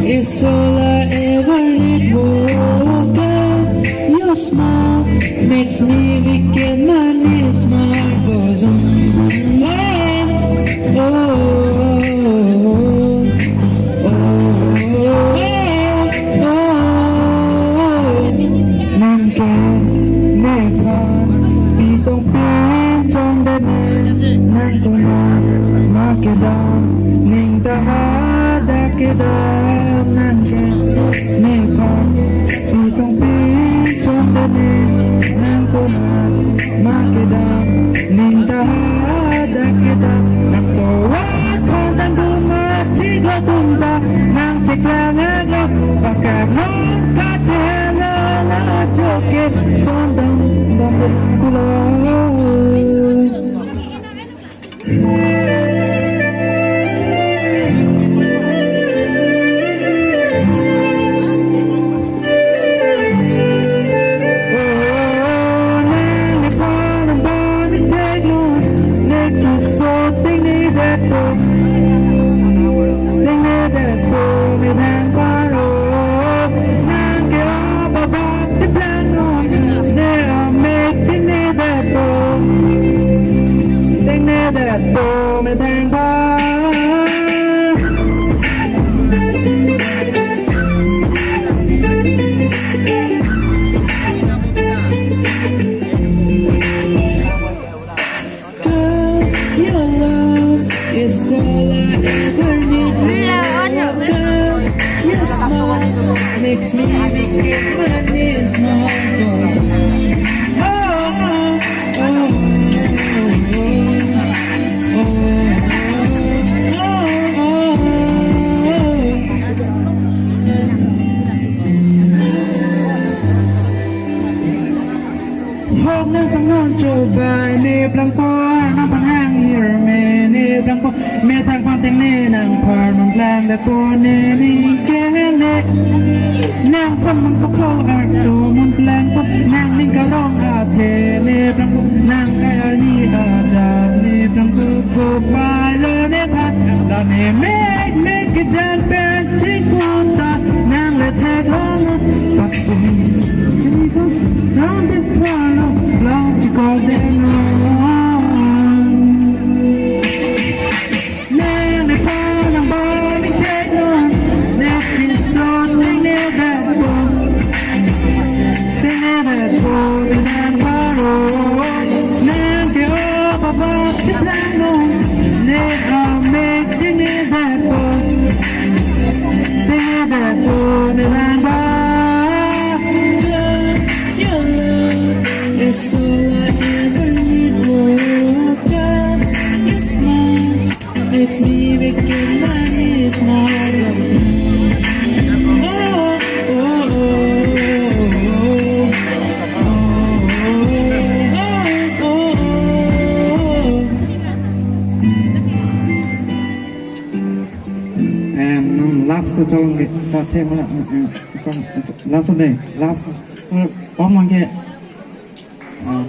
It's all I ever need. Oh, girl, your smile makes me weak and my knees. My heart goes on. Oh, oh, oh, oh, oh. Nang kề nơi con vì tông pin trong đất nang cô nàng mà kề đau ninh ta hát đã kề đau nang kề nơi con vì tông pin trong đất nang cô nàng mà kề đau ninh ta hát đã kề đau nang cô quá con tan du mà chỉ lo tung ta nang chỉ là ngã ngã và cả nó ta che na joke sondang bambu pulau tô mê thang ba your love is all I ever need. Girl, your smile makes me begin my knees. My heart goes hôm nay bằng ngon trầu bài nếp lăng qua nằm bằng hang here mẹ nếp lăng qua mẹ thằng con tiếng nè nàng phở mong lang đã qua nè mi kẻ nè nàng con mong có khâu art đồ mong lang qua nàng ninh cao rong thề nếp lăng qua nàng cái ali đà nếp lăng qua bài lơ nếp hát đà nè make cái chân bên chính con ta nàng lại thề long bắt bùi round the corner, long to go there on. Nang the corner, boy, me take on. Nothing so they never go. They never go, they never go. Nang the above the plan on. Never make, they never go. They never go, they never go. It's all I ever need. Oh, girl, your smile makes me begin my knees. My heart goes oh, oh, oh, oh, oh. And last song, that thêm là last day, last. Có mang cái